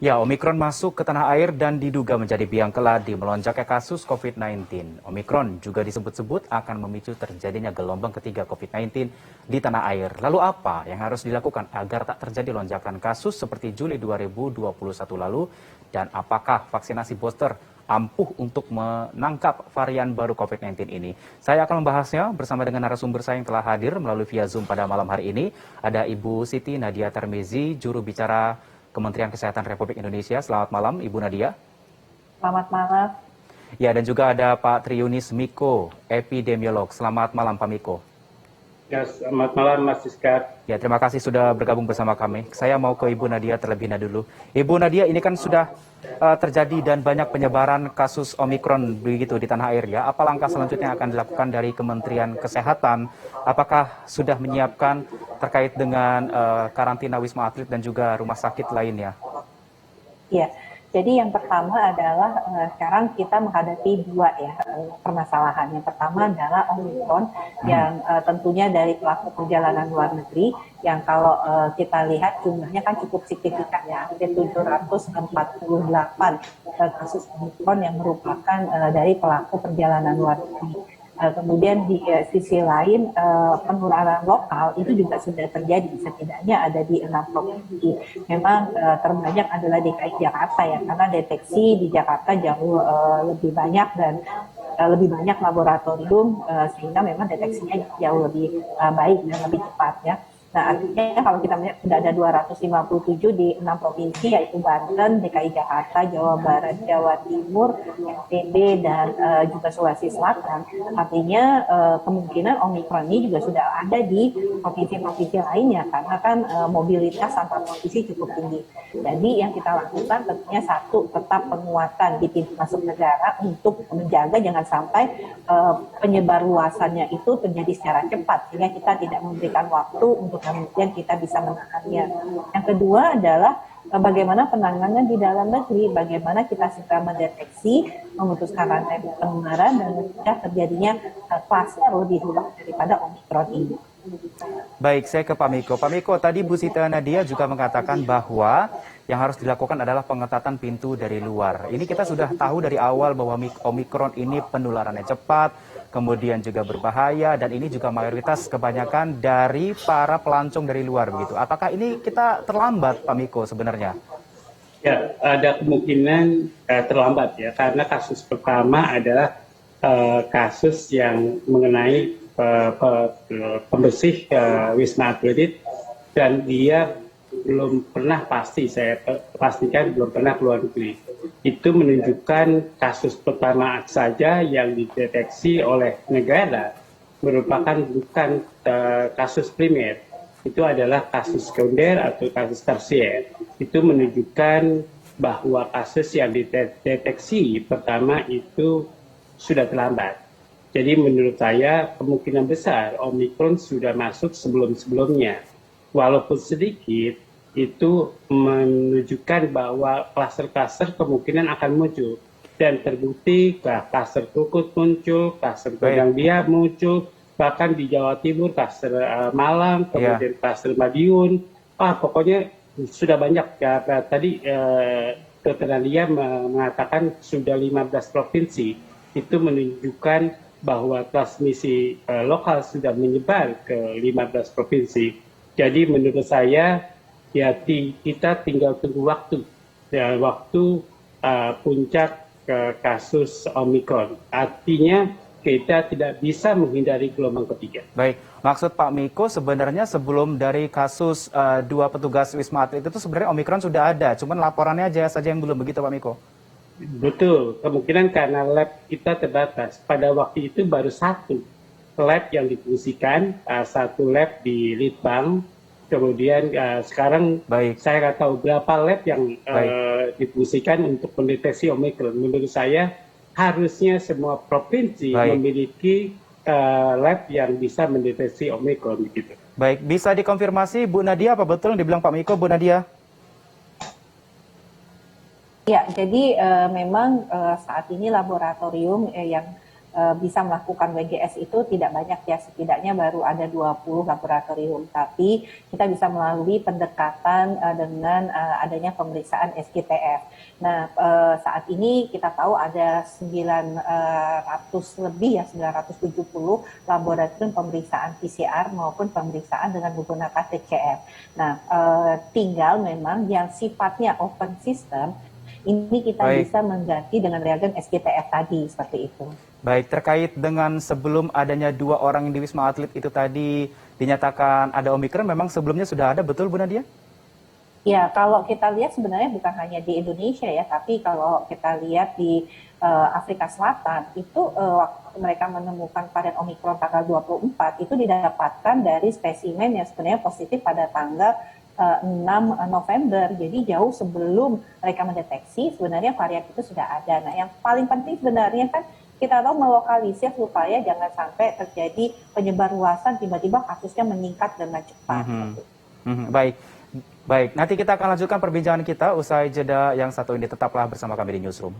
Ya, Omikron masuk ke tanah air dan diduga menjadi biang keladi melonjaknya kasus COVID-19. Omikron juga disebut-sebut akan memicu terjadinya gelombang ketiga COVID-19 di tanah air. Lalu apa yang harus dilakukan agar tak terjadi lonjakan kasus seperti Juli 2021 lalu? Dan apakah vaksinasi booster ampuh untuk menangkap varian baru COVID-19 ini? Saya akan membahasnya bersama dengan narasumber saya yang telah hadir melalui via Zoom pada malam hari ini. Ada Ibu Siti Nadia Tarmizi, juru bicara Kementerian Kesehatan Republik Indonesia. Selamat malam, Ibu Nadia. Selamat malam. Ya, dan juga ada Pak Triunis Miko, epidemiolog. Selamat malam, Pak Miko. Ya, selamat malam, Mas Siska. Ya, terima kasih sudah bergabung bersama kami. Saya mau ke Ibu Nadia terlebih dahulu. Ibu Nadia, ini kan sudah terjadi dan banyak penyebaran kasus Omikron begitu di tanah air ya. Apa langkah selanjutnya yang akan dilakukan dari Kementerian Kesehatan? Apakah sudah menyiapkan terkait dengan karantina Wisma Atlet dan juga rumah sakit lainnya? Iya, jadi yang pertama adalah sekarang kita menghadapi dua permasalahan. Yang pertama adalah Omikron yang tentunya dari pelaku perjalanan luar negeri yang kalau kita lihat jumlahnya kan cukup signifikan ya, hampir 748 kasus Omikron yang merupakan dari pelaku perjalanan luar negeri. Kemudian di sisi lain penularan lokal itu juga sudah terjadi, setidaknya ada di 6 provinsi. Memang terbanyak adalah DKI Jakarta ya, karena deteksi di Jakarta jauh lebih banyak dan lebih banyak laboratorium sehingga memang deteksinya jauh lebih baik dan lebih cepat ya. Nah, artinya kalau kita melihat sudah ada 257 di 6 provinsi, yaitu Banten, DKI Jakarta, Jawa Barat, Jawa Timur, NTB, dan juga Sulawesi Selatan. Artinya kemungkinan Omikron ini juga sudah ada di provinsi-provinsi lainnya, karena kan mobilitas antar provinsi cukup tinggi. Jadi yang kita lakukan tentunya satu, tetap penguatan di pintu masuk negara untuk menjaga jangan sampai penyebar luasannya itu terjadi secara cepat, sehingga kita tidak memberikan waktu untuk kemudian kita bisa menahannya. Yang kedua adalah bagaimana penanganan di dalam negeri, bagaimana kita segera mendeteksi, memutuskan rantai penularan dan mencegah terjadinya klaster lebih luas daripada Omikron ini. Baik, saya ke Pak Miko. Pak Miko, tadi Bu Siti Nadia juga mengatakan bahwa yang harus dilakukan adalah pengetatan pintu dari luar. Ini kita sudah tahu dari awal bahwa Omikron ini penularannya cepat, kemudian juga berbahaya, dan ini juga mayoritas kebanyakan dari para pelancong dari luar begitu. Apakah ini kita terlambat, Pak Miko, sebenarnya? Ya, ada kemungkinan terlambat ya, karena kasus pertama adalah kasus yang mengenai pembersih Wisma Atlet, dan dia belum pernah saya pastikan belum pernah keluar negeri. Itu menunjukkan kasus pertama saja yang dideteksi oleh negara merupakan bukan kasus primer. Itu adalah kasus sekunder atau kasus tersier. Itu menunjukkan bahwa kasus yang dideteksi pertama itu sudah terlambat. Jadi menurut saya kemungkinan besar Omikron sudah masuk sebelum-sebelumnya. Walaupun sedikit, itu menunjukkan bahwa klaster-klaster kemungkinan akan muncul. Dan terbukti klaster Krukut muncul, klaster Gondang Dia muncul, bahkan di Jawa Timur klaster Malang, kemudian klaster Madiun. Pokoknya sudah banyak ya. Tadi Dr. Nadia mengatakan sudah 15 provinsi. Itu menunjukkan bahwa transmisi lokal sudah menyebar ke 15 provinsi. Jadi menurut saya ya kita tinggal tunggu waktu puncak kasus Omikron. Artinya kita tidak bisa menghindari gelombang ketiga. Baik, maksud Pak Miko sebenarnya sebelum dari kasus dua petugas Wisma Atlet itu sebenarnya Omikron sudah ada, cuman laporannya saja yang belum, begitu Pak Miko? Betul, kemungkinan karena lab kita terbatas. Pada waktu itu baru satu lab yang difungsikan, satu lab di Litbang. Kemudian sekarang saya nggak tahu berapa lab yang difungsikan untuk mendeteksi Omikron. Menurut saya harusnya semua provinsi memiliki lab yang bisa mendeteksi Omikron begitu. Baik, bisa dikonfirmasi Bu Nadia apa betul yang dibilang Pak Miko, Bu Nadia? Ya, jadi memang saat ini laboratorium yang bisa melakukan WGS itu tidak banyak ya, setidaknya baru ada 20 laboratorium. Tapi kita bisa melalui pendekatan dengan adanya pemeriksaan SGTF. Nah, saat ini kita tahu ada 900 lebih ya, 970 laboratorium pemeriksaan PCR maupun pemeriksaan dengan menggunakan TCR. Nah, tinggal memang yang sifatnya open system, ini kita bisa mengganti dengan reagen SGTF tadi, seperti itu. Baik, terkait dengan sebelum adanya 2 orang di Wisma Atlet itu tadi dinyatakan ada Omikron, memang sebelumnya sudah ada, betul Bu Nadia? Ya, kalau kita lihat sebenarnya bukan hanya di Indonesia ya, tapi kalau kita lihat di Afrika Selatan, itu waktu mereka menemukan varian Omikron tanggal 24, itu didapatkan dari spesimen yang sebenarnya positif pada tanggal 6 November. Jadi jauh sebelum mereka mendeteksi, sebenarnya varian itu sudah ada. Nah, yang paling penting sebenarnya kan kita tahu melokalisir supaya jangan sampai terjadi penyebarluasan tiba-tiba kasusnya meningkat dengan cepat. Baik, baik. Nanti kita akan lanjutkan perbincangan kita usai jeda yang satu ini. Tetaplah bersama kami di Newsroom.